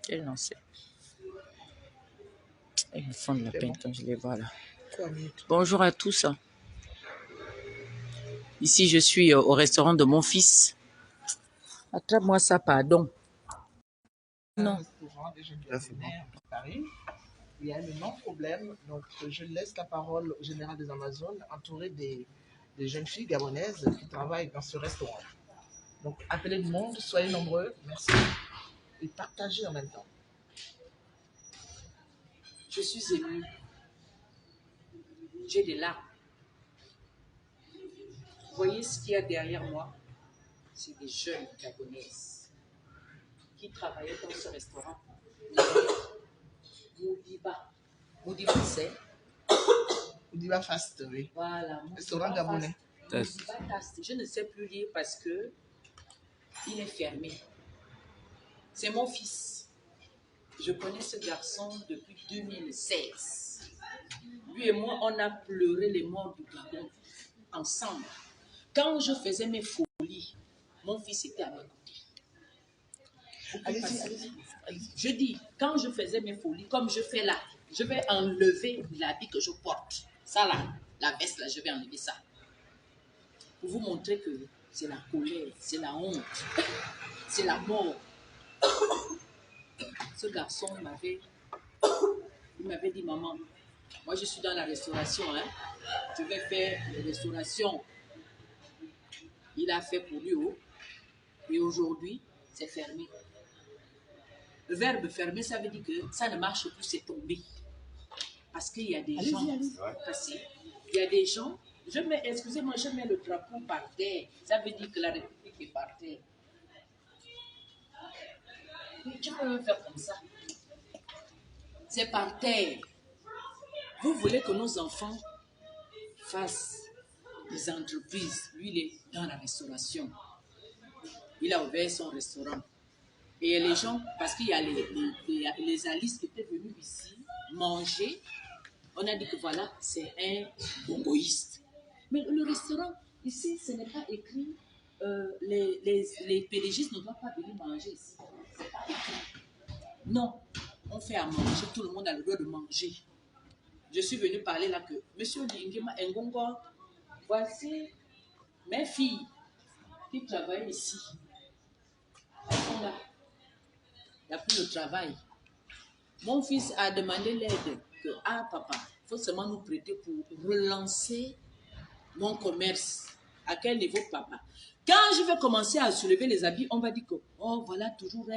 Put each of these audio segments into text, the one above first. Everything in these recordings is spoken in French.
Quel lancé. Ils me font de la peine quand je les vois là. Bonjour à tous. Ici, je suis au restaurant de mon fils. Attrape-moi ça, pardon. Non. Paris. Il y a un énorme problème. Donc, je laisse la parole au général des Amazones, entouré des jeunes filles gabonaises qui travaillent dans ce restaurant. Donc, appelez le monde, soyez nombreux. Merci. Et partagez en même temps. Je suis émue. J'ai des larmes. Vous voyez ce qu'il y a derrière moi? C'est des jeunes gabonaises qui travaillaient dans ce restaurant. Moudiba. Moudiba, c'est? Moudiba Fast, oui. Voilà. Restaurant gabonais. Moudiba Fast. Je ne sais plus lire parce que il est fermé. C'est mon fils. Je connais ce garçon depuis 2016. Lui et moi, on a pleuré les morts du Gabon ensemble. Quand je faisais mes folies, mon fils était à mes côtés. Allez-y. Je dis, quand je faisais mes folies, comme je fais là, je vais enlever l'habit que je porte. Ça là, la veste là, je vais enlever ça. Pour vous montrer que c'est la colère, c'est la honte, c'est la mort. Ce garçon il m'avait dit, maman, moi je suis dans la restauration, hein. Je vais faire la restauration. Il a fait pour lui, et aujourd'hui, c'est fermé. Le verbe fermer, ça veut dire que ça ne marche plus, c'est tombé. Parce qu'il y a des gens passés. Il y a des gens, excusez-moi, je mets le drapeau par terre. Ça veut dire que la République est par terre. Mais tu peux faire comme ça. C'est par terre. Vous voulez que nos enfants fassent des entreprises. Lui, il est dans la restauration. Il a ouvert son restaurant. Et les gens, parce qu'il y a les Alice qui étaient venus ici manger, on a dit que voilà, c'est un bongoïste. Mais le restaurant, ici, ce n'est pas écrit, les pédégistes ne doivent pas venir manger ici. Ce n'est pas écrit. Non, on fait à manger, tout le monde a le droit de manger. Je suis venue parler là que, Monsieur Lingema Ngongo, voici mes filles qui travaillent ici. Elles sont là. Il n'y a plus de travail. Mon fils a demandé l'aide que, papa, il faut seulement nous prêter pour relancer mon commerce. À quel niveau, papa? Quand je vais commencer à soulever les habits, on va dire que, oh, voilà, toujours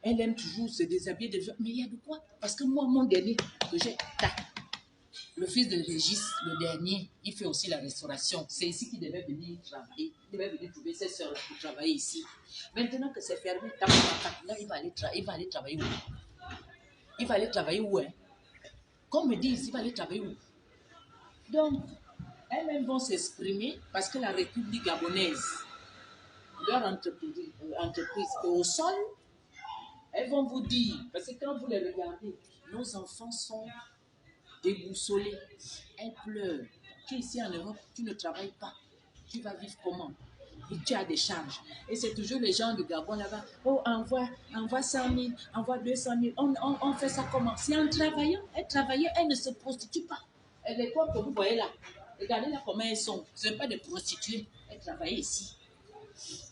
elle aime toujours se déshabiller des gens. Mais il y a de quoi? Parce que moi, mon dernier, que j'ai, le fils de Régis, le dernier, il fait aussi la restauration. C'est ici qu'il devait venir travailler. Il devait venir trouver ses soeurs pour travailler ici. Maintenant que c'est fermé, là, il va aller travailler où? Il va aller travailler où, hein? Qu'on me dise, il va aller travailler où? Donc, elles-mêmes vont s'exprimer parce que la République gabonaise, leur entreprise est au sol. Elles vont vous dire, parce que quand vous les regardez, nos enfants sont déboussolés. Elles pleurent. Tu es ici en Europe, tu ne travailles pas. Tu vas vivre comment? Et tu as des charges. Et c'est toujours les gens du Gabon là-bas. Oh, envoie 100 000, envoie 200 000. On fait ça comment? C'est en travaillant. Elles ne se prostituent pas. Et les corps que vous voyez là, regardez là comment elles sont. Ce ne sont pas des prostituées. Elles travaillent ici.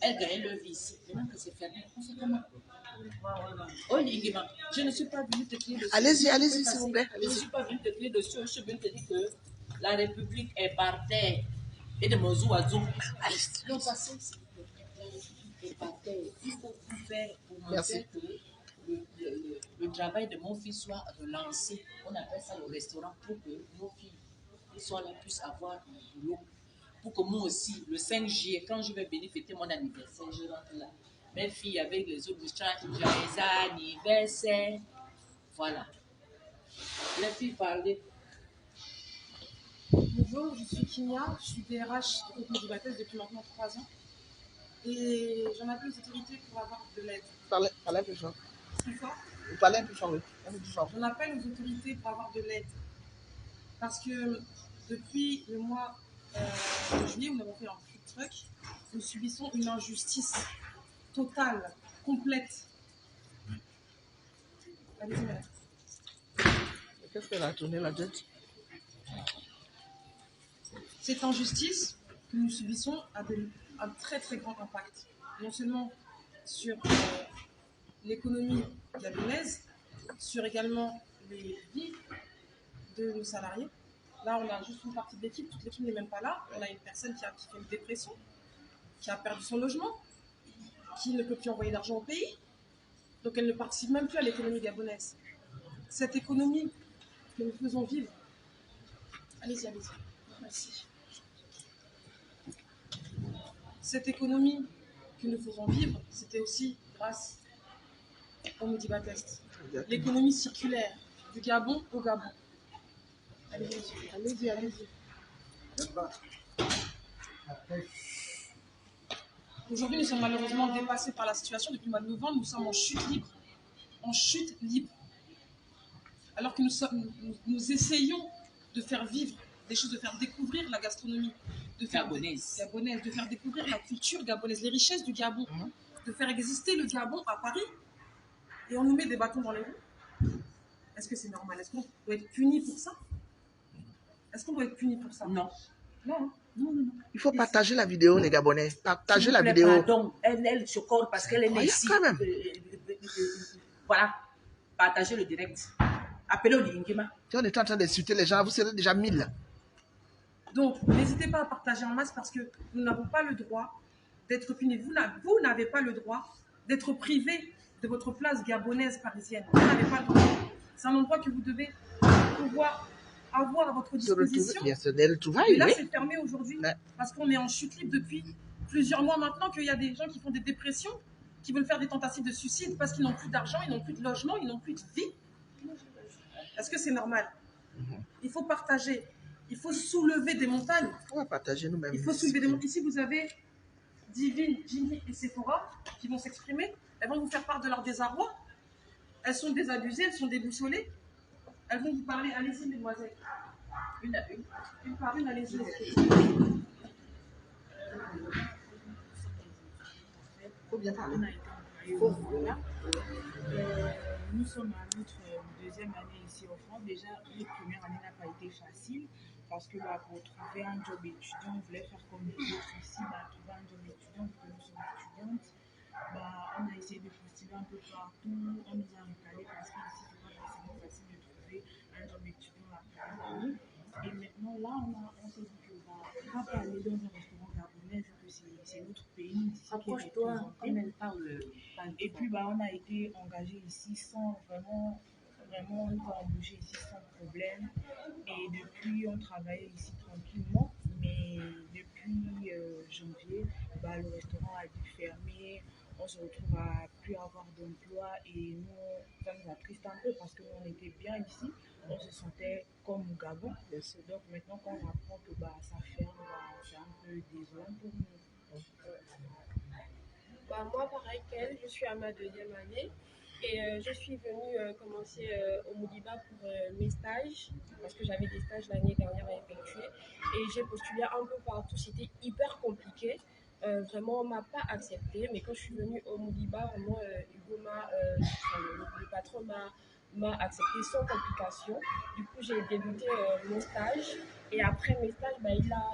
Elles gagnent leur vie ici. Maintenant que c'est fermé, on fait comment? Oh, Lingima, je ne suis pas venue te crier dessus. Allez-y, s'il vous plaît. Je ne suis pas venue te crier dessus. Je suis venue te dire que la République est par terre. Et de mon zoazou. Donc, passez ici. La République est par terre. Il faut tout faire pour montrer que le travail de mon fils soit relancé. On appelle ça le restaurant pour que nos filles qui sont là puissent avoir du boulot. Pour que moi aussi, le 5 juillet, quand je vais venir fêter mon anniversaire, je rentre là. Mes filles avec les autres, joyeux anniversaire. Voilà. Les filles parlez. Bonjour, je suis Kinia, je suis DRH de Contenu du Bateau depuis maintenant 3 ans. Et j'en appelle aux autorités pour avoir de l'aide. Parlez un peu fort. Plus fort? Vous parlez un peu fort, oui. Un peu plus fort. J'en appelle aux autorités pour avoir de l'aide. Parce que depuis le mois de juillet, où nous avons fait un food truck, nous subissons une injustice totale, complète. Allez-y, madame. Qu'est-ce qu'elle a tourné la tête? Cette injustice que nous subissons a un très très grand impact, non seulement sur l'économie gabonaise, sur également les vies de nos salariés. Là, on a juste une partie de l'équipe, toute l'équipe n'est même pas là. On a une personne qui fait une dépression, qui a perdu son logement, qui ne peut plus envoyer d'argent au pays, donc elle ne participe même plus à l'économie gabonaise. Cette économie que nous faisons vivre, allez-y, allez-y, merci. Cette économie que nous faisons vivre, c'était aussi grâce au Modiba Test. L'économie circulaire du Gabon au Gabon. Allez-y, allez-y, allez-y. Aujourd'hui, nous sommes malheureusement dépassés par la situation. Depuis le mois de novembre, nous sommes en chute libre. En chute libre. Alors que nous essayons de faire vivre des choses, de faire découvrir la gastronomie de faire gabonaise, de faire découvrir la culture gabonaise, les richesses du Gabon, de faire exister le Gabon à Paris. Et on nous met des bâtons dans les roues. Est-ce que c'est normal? Est-ce qu'on doit être puni pour ça? Est-ce qu'on doit être puni pour ça? Non. Non. Il faut partager la vidéo, les Gabonais. Partagez la vidéo. Pardon, elle se corps parce qu'elle est née ici. Quand même. Voilà. Partagez le direct. Appelez au Lingima. Si on est en train d'insulter les gens, vous serez déjà 1000. Donc, n'hésitez pas à partager en masse parce que nous n'avons pas le droit d'être punis. Vous n'avez pas le droit d'être privé de votre place gabonaise parisienne. Vous n'avez pas le droit. C'est un endroit que vous devez pouvoir avoir à votre disposition. Et là, c'est fermé aujourd'hui parce qu'on est en chute libre depuis plusieurs mois maintenant, qu'il y a des gens qui font des dépressions, qui veulent faire des tentatives de suicide parce qu'ils n'ont plus d'argent, ils n'ont plus de logement, ils n'ont plus de vie. Est-ce que c'est normal? Il faut partager. Il faut soulever des montagnes. On va partager nous-mêmes. Il faut soulever des montagnes. Ici, vous avez Divine, Ginny et Sephora qui vont s'exprimer. Elles vont vous faire part de leur désarroi. Elles sont désabusées, elles sont déboussolées. Elles vont vous parler. Allez-y, mesdemoiselles. Une à une. Une par une, allez-y. Il faut bien parler. Nous sommes à notre deuxième année ici en France. Déjà, notre première année n'a pas été facile parce que pour trouver un job étudiant, on voulait faire comme les autres ici, trouver un job étudiant, vu que nous sommes étudiantes. On a essayé de postuler un peu partout, on nous a recalé parce qu'ici, c'est pas forcément facile de trouver un job étudiant à Paris. Et maintenant, là, on s'est dit que on va pas aller dans un restaurant gabonais vu que c'est notre pays. Approche-toi, comme elle parle. Et puis, on a été engagé ici sans vraiment, on nous a embauché ici sans problème. Et depuis, on travaillait ici tranquillement. Mais depuis janvier, le restaurant a dû fermer. On se retrouve à plus avoir d'emploi. Et nous, ça nous attriste un peu parce qu'on était bien ici. On se sentait comme au Gabon. Donc maintenant, quand on apprend que ça ferme, c'est un peu désolant pour nous. Moi, pareil qu'elle, je suis à ma deuxième année et je suis venue commencer au Modiba pour mes stages parce que j'avais des stages l'année dernière à effectuer et j'ai postulé un peu partout, c'était hyper compliqué. Vraiment, on ne m'a pas accepté, mais quand je suis venue au Modiba, vraiment, Hugo le patron m'a accepté sans complication. Du coup, j'ai débuté mon stage et après mes stages,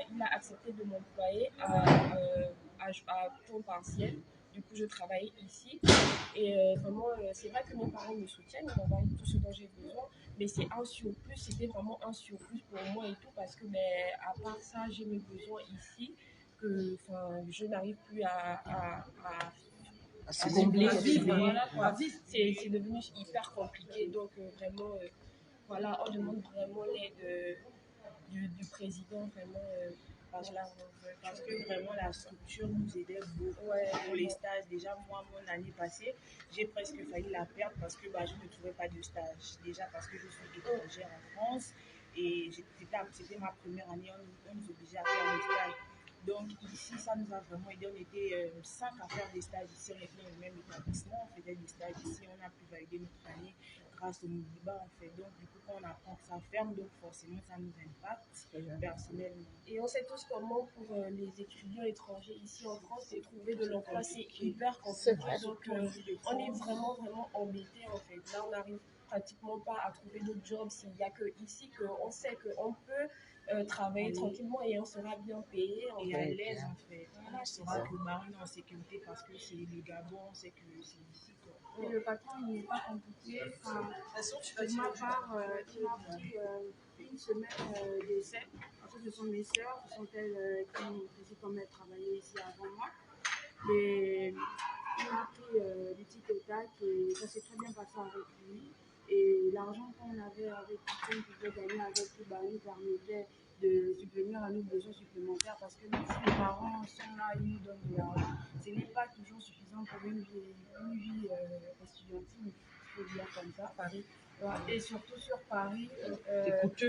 il a accepté de m'employer à temps partiel. Du coup, je travaille ici et vraiment, c'est vrai que mes parents me soutiennent, ils m'envoient tout ce dont j'ai besoin, mais c'est un surplus, c'était vraiment un surplus pour moi et tout parce que à part ça, j'ai mes besoins ici que je n'arrive plus à combler, vivre. Voilà, quoi. C'est devenu hyper compliqué, donc vraiment, voilà, on demande vraiment l'aide du président, vraiment. Parce que vraiment la structure nous aidait beaucoup pour les stages. Déjà, moi, mon année passée, j'ai presque failli la perdre parce que je ne trouvais pas de stage. Déjà parce que je suis étrangère en France et c'était ma première année, on nous obligeait à faire des stages. Donc ici, ça nous a vraiment aidé. On était 5 à faire des stages ici, on était dans le même établissement, on faisait des stages ici, on a pu valider notre année grâce au Mouliba en fait. Donc du coup quand on apprend que ça ferme, donc forcément ça nous impacte personnellement. Et on sait tous comment pour les étudiants étrangers ici en France, de trouver de l'emploi, c'est hyper C'est compliqué. vrai. Donc on est vraiment embêtés en fait. Là, on n'arrive pratiquement pas à trouver d'autres jobs s'il n'y a que ici qu'on sait qu'on peut travailler tranquillement et on sera bien payé. En Et fait. à l'aise en fait. Voilà, On c'est saura ça. que Marie est en sécurité parce que c'est le Gabon, on sait que c'est ici quoi. Et le patron, il n'est pas compliqué. Enfin, pour ma part, il m'a pris une semaine d'essai. Parce que ce sont mes sœurs, ce sont elles qui m'ont précisé comment elles travaillaient ici avant moi. Mais il m'a pris du tic au tac et ça s'est très bien passé avec lui. Et l'argent qu'on avait avec qu'on pouvait gagner avec lui, bah, nous permettait de subvenir à nos besoins supplémentaires parce que même si les parents sont là, ils nous donnent de l'argent, ce n'est pas toujours suffisant pour une vie estudiantine, il faut dire comme ça, Paris. Et surtout sur Paris,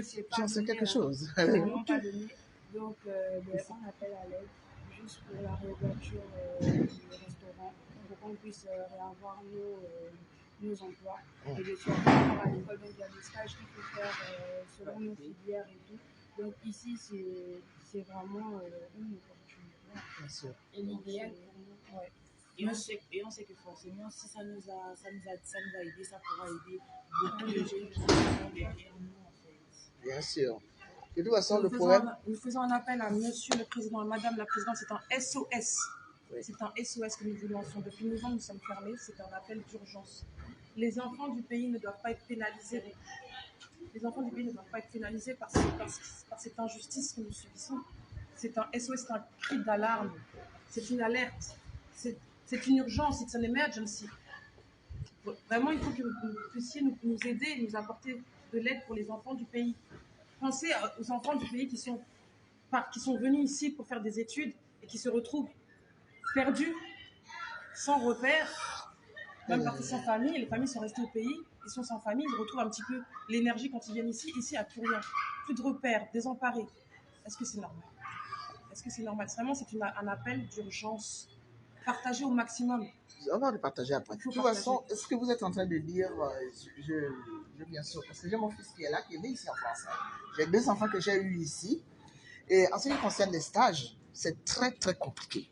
c'est pas J'en sais donné, quelque hein. chose. C'est vraiment pas donné. Donc, on appelle à l'aide juste pour la réouverture du restaurant pour qu'on puisse réavoir nos emplois. Et je suis encore à l'école, donc il y a des stages qu'il faut faire selon nos filières et tout. Donc ici, c'est vraiment une opportunité. Bien sûr. Et l'idéal pour nous. Ouais. Et on sait que forcément, si ça nous a aidé, ça pourra aider beaucoup de jeunes qui sont derrière nous, en fait. Bien sûr. De toute façon, le Nous problème, faisons un appel à monsieur le président et madame la présidente. C'est un SOS. Oui. C'est un SOS que nous vous lançons. Depuis novembre, nous sommes fermés. C'est un appel d'urgence. Les enfants du pays ne doivent pas être pénalisés. Les enfants du pays ne doivent pas être pénalisés par cette injustice que nous subissons. C'est un SOS, c'est un cri d'alarme. C'est une alerte. C'est une urgence. C'est une emergency. Vraiment, il faut que vous puissiez nous aider, nous apporter de l'aide pour les enfants du pays. Pensez aux enfants du pays qui sont venus ici pour faire des études et qui se retrouvent perdus, sans repère, même partis sans famille. Les familles sont restées au pays, ils sont sans famille, ils retrouvent un petit peu l'énergie quand ils viennent ici. Ici, il n'y a plus rien, plus de repères, désemparés. Est-ce que c'est normal? Est-ce que c'est normal? Vraiment, c'est un appel d'urgence. Partagez au maximum. on va le partager après. De toute façon, ce que vous êtes en train de dire, je bien sûr, parce que j'ai mon fils qui est là, qui est né ici en France. J'ai 2 enfants que j'ai eus ici. Et en ce qui concerne les stages, c'est très, très compliqué.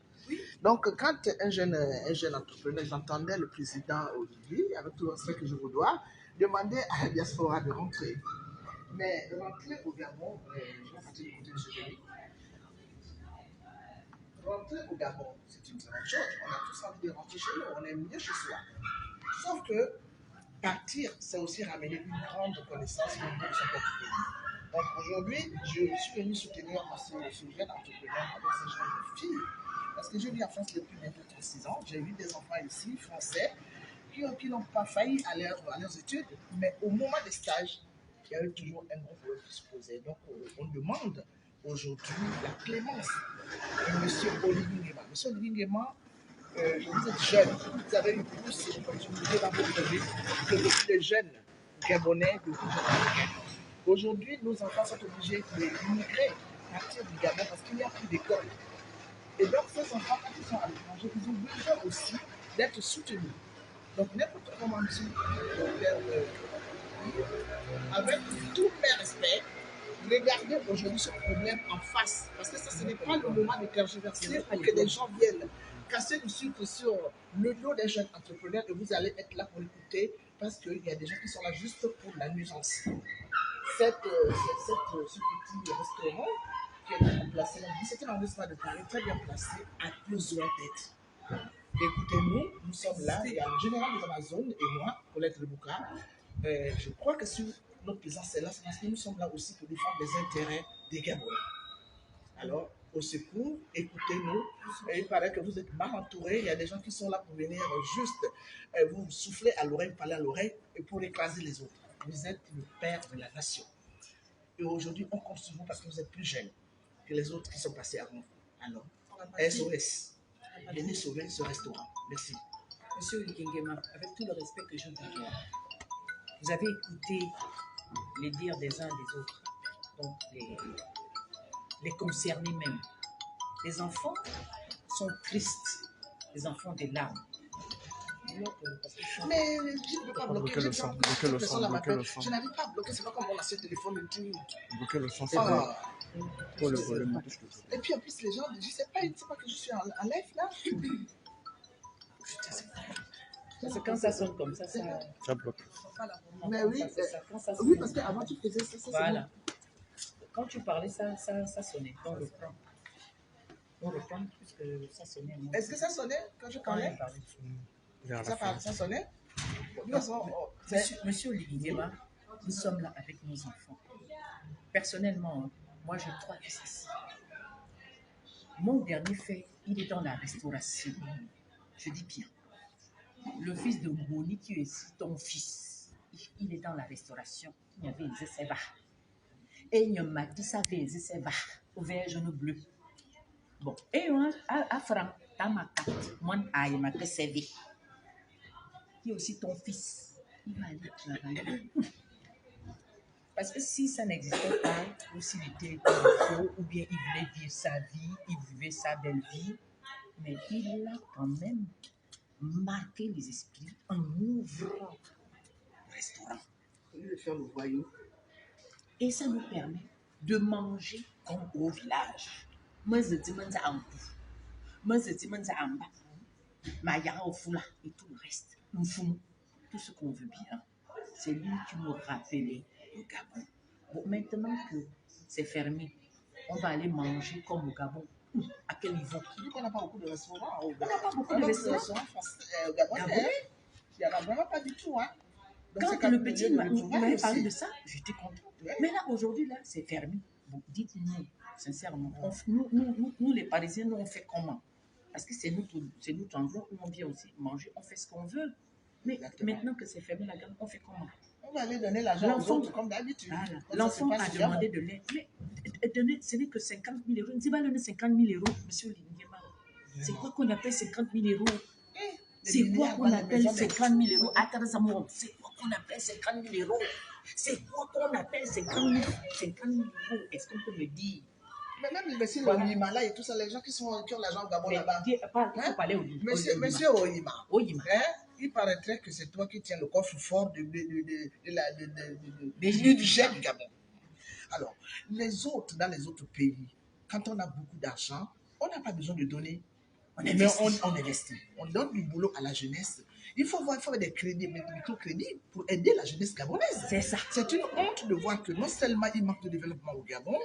Donc, quand un jeune entrepreneur, j'entendais le président Olivier, avec tout le respect que je vous dois, demander à la diaspora de rentrer. Mais rentrer au Gabon, je vais partir du côté de ce pays. Rentrer au Gabon, c'est une très bonne chose. On a tous envie de rentrer chez nous, on aime mieux chez soi. Sauf que partir, c'est aussi ramener une grande connaissance au niveau de son propre pays. Donc aujourd'hui, je suis venu soutenir ce jeune entrepreneur avec ces jeunes filles. Parce que je vis en France depuis bientôt 36 ans. J'ai eu des enfants ici, français, qui n'ont pas failli à leurs études, mais au moment des stages, il y a eu toujours un gros problème qui se posait. Donc on demande aujourd'hui la clémence de M. Olivier Nguema. M. Olivier Nguema, vous êtes jeune, vous avez eu plus d'opportunités dans votre vie que beaucoup de jeunes Gabonais, de beaucoup de jeunes Africains. Aujourd'hui, nos enfants sont obligés d'immigrer, partir du Gabon parce qu'il n'y a plus d'école. Et donc, ces enfants, quand ils sont à l'étranger, ils ont besoin aussi d'être soutenus. Donc, n'importe comment, monsieur, avec tout mes respects, regardez aujourd'hui ce problème en face. Parce que ça, ce n'est pas le moment de tergiverser pour que les gens viennent casser du sucre sur le dos des jeunes entrepreneurs et vous allez être là pour écouter parce qu'il y a des gens qui sont là juste pour la nuisance. Ce petit restaurant qui est placé dans le 17e arrondissement de Paris, très bien placé, a besoin d'aide. Écoutez-nous, nous sommes là, il y a le général des Amazones et moi, Colette Lebouka. Je crois que si notre présence est là, c'est parce que nous sommes là aussi pour défendre les intérêts des Gabonais. Alors, au secours, écoutez-nous. Il paraît que vous êtes mal entourés. Il y a des gens qui sont là pour venir juste vous souffler à l'oreille, parler à l'oreille et pour écraser les autres. Vous êtes le père de la nation. Et aujourd'hui, on compte sur vous parce que vous êtes plus jeunes que les autres qui sont passés avant vous. Alors, SOS, venez sauver ce restaurant. Merci. Monsieur Olivier Nguema, avec tout le respect que je vous dois, vous avez écouté les dires des uns des autres, donc les concernés même. Les enfants sont tristes, les enfants des larmes. parce que je Mais je ne peux pas bloquer. Bloquer le son, bloquer le son, bloquer le son. Je n'arrive pas à bloquer, c'est pas comme mon ancien téléphone de 10 minutes. Bloquer le son, c'est Ah. pour le volume. Et puis en plus, les gens, je sais pas, ils ne savent pas que je suis en live là. Parce que quand ça sonne comme ça, Ça bloque. Mais oui, quand ça oui, parce qu'avant tu faisais ça. Voilà. Quand tu parlais, ça sonnait. On reprend puisque ça sonnait. Est-ce que ça sonnait quand je parlais? Ça sonnait? Monsieur Olivier, nous sommes là avec nos enfants. Personnellement, moi j'ai 3 fils. Mon dernier fait, il est dans la restauration. Je dis bien. Le fils de Moni qui est ici, ton fils, il est dans la restauration. Il y avait des essais bas. Et il m'a dit ça avait des essais bas, vert, jaune, bleu. Bon, et à Franck, dans ma carte, moi, il m'a que servi. Qui est aussi ton fils. Il va aller travailler. Parce que si ça n'existait pas, ou s'il était faux, ou bien il voulait vivre sa vie, il vivait sa belle vie, mais il a quand même marqué les esprits en ouvrant le restaurant. Il veut faire le voyou. Et ça nous permet de manger comme au village. Moi, je dis, moi, je dis, et tout le reste. Nous faisons tout ce qu'on veut bien. C'est lui qui nous rappelait au Gabon. Bon, maintenant que c'est fermé, on va aller manger comme au Gabon. À quel niveau? On n'a pas beaucoup de restaurants au On n'a pas beaucoup de restaurants. Au Gabon. Il n'y en a vraiment pas du tout. Hein. Donc, quand le petit m'avait parlé de ça, j'étais contente. Mais là, aujourd'hui, là, c'est fermé. Bon, dites-nous, sincèrement, nous, les Parisiens, nous, on fait comment? Parce que c'est notre endroit où on vient aussi manger, on fait ce qu'on veut. Mais maintenant que c'est fermé, la gamme, on fait comment? On va aller donner l'argent aux autres comme d'habitude. Voilà. L'enfant a demandé de l'aide. Mais donner, ce n'est que 50 000 euros. On dit, va donner 50 000 euros, monsieur Lingema. C'est quoi qu'on appelle 50 000 euros? C'est quoi qu'on appelle 50 000 euros? Attends, c'est quoi qu'on appelle 50 000 euros? C'est quoi qu'on appelle 50 000 euros? Est-ce qu'on peut me dire? Mais même le monsieur Oyima là et tout ça, les gens qui ont l'argent au Gabon là-bas. Il faut parler au Monsieur Oyima. Hein? Il paraîtrait que c'est toi qui tiens le coffre fort du budget du Gabon. Alors, dans les autres pays, quand on a beaucoup d'argent, on n'a pas besoin de donner. On investit. On donne du boulot à la jeunesse. Il faut avoir des crédits, des microcrédits pour aider la jeunesse gabonaise. C'est ça. C'est une honte de voir que non seulement il manque de développement au Gabon,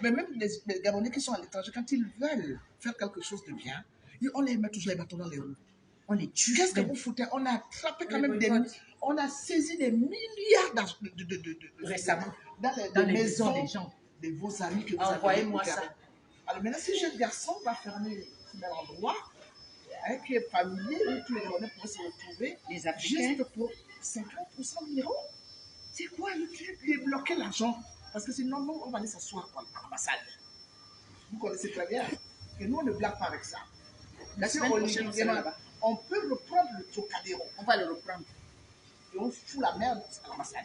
mais même les Gabonais qui sont à l'étranger, quand ils veulent faire quelque chose de bien, on les met toujours les bâtons dans les roues. On les tue. Qu'est-ce que vous foutez? On a attrapé quand même on a saisi des milliards d'argent récemment dans les maisons des gens, de vos amis que vous avez. Envoyez-moi ça. Alors maintenant, si jeune garçon va fermer dans l'endroit, qui est familier, où tous les Gabonais pourraient se retrouver, les Africains, juste pour 50 ou 100 000 euros. C'est quoi le truc? Débloquer l'argent. Parce que sinon, nous, on va aller s'asseoir à l'ambassade. Vous connaissez très bien que nous, on ne blague pas avec ça. On peut reprendre le Trocadéro. On va le reprendre. Et on fout la merde à l'ambassade.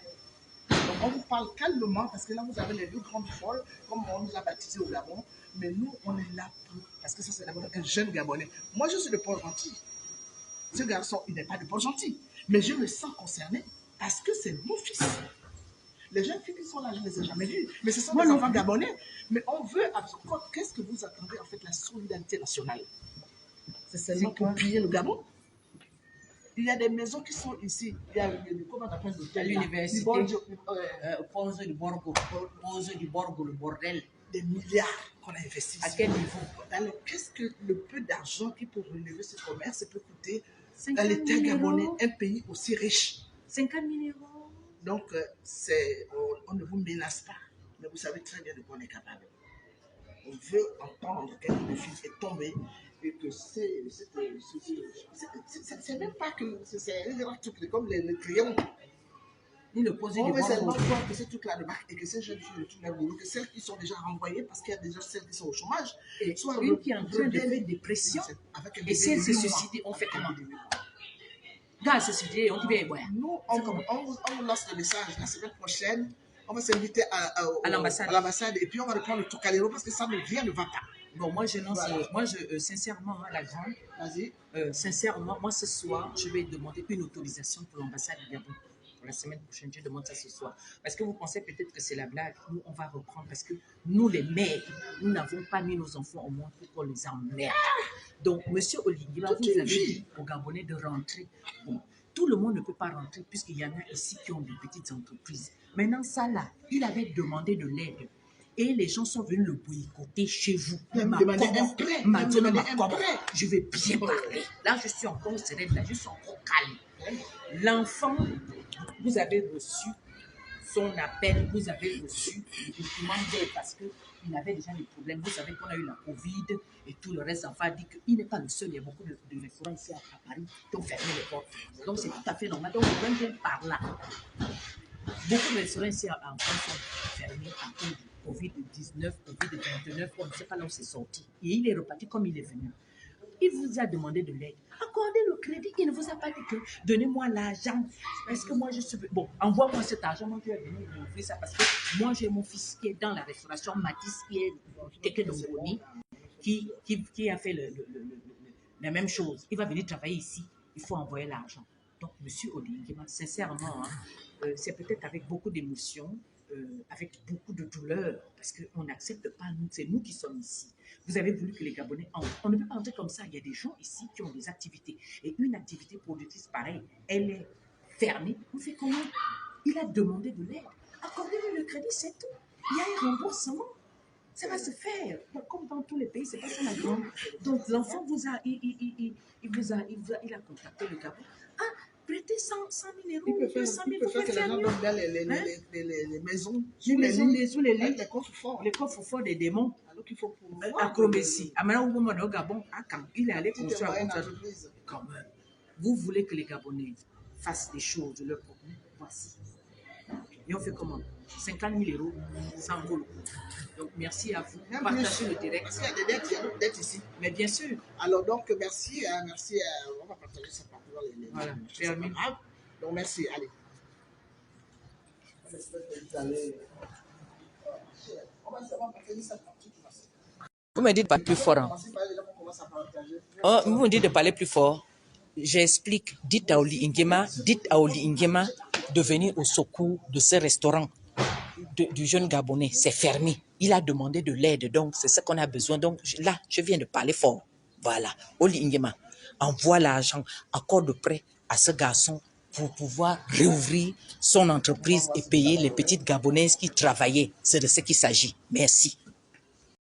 Donc on vous parle calmement parce que là, vous avez les deux grandes folles, comme on nous a baptisés au Gabon. Mais nous, on est là pour... Parce que ça, c'est d'abord un jeune Gabonais. Moi, je suis de Port-Gentil. Ce garçon, il n'est pas de Port-Gentil. Mais je me sens concerné parce que c'est mon fils. Les jeunes filles qui sont là, je ne les ai jamais vues. Mais ce sont des enfants gabonais. Mais on veut absolument... Qu'est-ce que vous attendez, en fait, la solidarité nationale? C'est seulement pour piller le Gabon. Il y a des maisons qui sont ici. Il y a comment on appelle l'hôtel? L'université. Pose du Borgo, le bordel. Des milliards qu'on a investis. À quel niveau? Alors, qu'est-ce que le peu d'argent qui peut relever ce commerce peut coûter dans l'État gabonais, un pays aussi riche? 50 000 euros. Donc, on ne vous menace pas. Mais vous savez très bien de quoi on est capable. On veut entendre qu'un fils est tombé et que c'est même pas que c'est un grand truc comme le crayon. Il le posait on veut seulement voir que ces trucs-là de marque et que ces jeunes filles de tout leur boulot, que celles qui sont déjà renvoyées parce qu'il y a déjà celles qui sont au chômage, et soit une qui est en train de faire des pressions. Et si elle se suicide, on fait comment? Quand elle se suicide, on dit bien, ouais. Nous, on vous lance le message la semaine prochaine. On va s'inviter à l'ambassade et puis on va reprendre le Trocadéro parce que ça ne va pas. Bon, moi, je lance, sincèrement, hein, la grande, Vas-y. sincèrement, moi, ce soir, je vais demander une autorisation pour l'ambassade du Gabon. Pour la semaine prochaine, je demande ça ce soir. Parce que vous pensez peut-être que c'est la blague. Nous, on va reprendre parce que nous, les mères, nous n'avons pas mis nos enfants au monde pour qu'on les emmerde. Donc, monsieur Oligui, vous avez dit aux Gabonais de rentrer. Bon, tout le monde ne peut pas rentrer puisqu'il y en a ici qui ont des petites entreprises. Maintenant, ça là, il avait demandé de l'aide. Et les gens sont venus le boycotter chez vous. Je vais bien parler. Là, je suis encore sereine, là, je suis encore calme. L'enfant, vous avez reçu son appel, vous avez reçu le document d'aide parce qu'il avait déjà des problèmes. Vous savez qu'on a eu la Covid et tout le reste. Enfin, dit qu'il n'est pas le seul. Il y a beaucoup de restaurants ici à Paris qui ont fermé les portes. Donc, c'est tout à fait normal. Donc, on vient par là. Beaucoup de restaurants ici en France sont fermés à cause du Covid-19, Covid-29, on ne sait pas là où c'est sorti. Et il est reparti comme il est venu. Il vous a demandé de l'aide. Accordez le crédit. Il ne vous a pas dit que donnez-moi l'argent. Est-ce que moi je suis... Bon, envoie-moi cet argent. Moi, je vais venir vous offrir ça parce que moi, j'ai mon fils qui est dans la restauration, Mathis, qui est quelqu'un de Mboni, qui a fait la même chose. Il va venir travailler ici. Il faut envoyer l'argent. Donc, monsieur Oligui, sincèrement, hein, c'est peut-être avec beaucoup d'émotion, avec beaucoup de douleur, parce qu'on n'accepte pas, nous, c'est nous qui sommes ici. Vous avez voulu que les Gabonais entrent. On ne peut pas entrer comme ça. Il y a des gens ici qui ont des activités. Et une activité productrice pareille, elle est fermée. On fait comment? Il a demandé de l'aide. Accordez-lui le crédit, c'est tout. Il y a un remboursement. Ça va se faire. Comme dans tous les pays, c'est pas ça la grande. Donc, l'enfant vous a, il a contacté le Gabon. Ah, prêtez 100 000 euros, Il peut faire, 200 000, il peut faire que les gens donnent bien les maisons, sous les lits, les coffres forts. Les coffres forts des démons. Alors qu'il faut pour À Cromésie. À maintenant, au Gabon, quand il est allé construire un quand même. Vous voulez que les Gabonais fassent des choses de leur propre. Voici. Et on fait comment? 50 000 euros, sans boulot. Donc, merci à vous. Partagez le direct. Parce qu'il y a des dettes, il y a d'autres dettes ici. Mais bien sûr. Alors, donc, merci. On va partager ça partout. Voilà, termine. Donc, merci. Allez. Vous me dites pas plus fort. Hein? Oh, vous me dites de parler plus fort. J'explique. Dites à Oli Nguema de venir au secours de ce restaurant du jeune Gabonais. C'est fermé. Il a demandé de l'aide. Donc, c'est ce qu'on a besoin. Donc, là, je viens de parler fort. Voilà. Oli Nguema, envoie l'argent, accorde prêt à ce garçon pour pouvoir réouvrir son entreprise et payer les petites Gabonaises qui travaillaient. C'est de ce qu'il s'agit. Merci.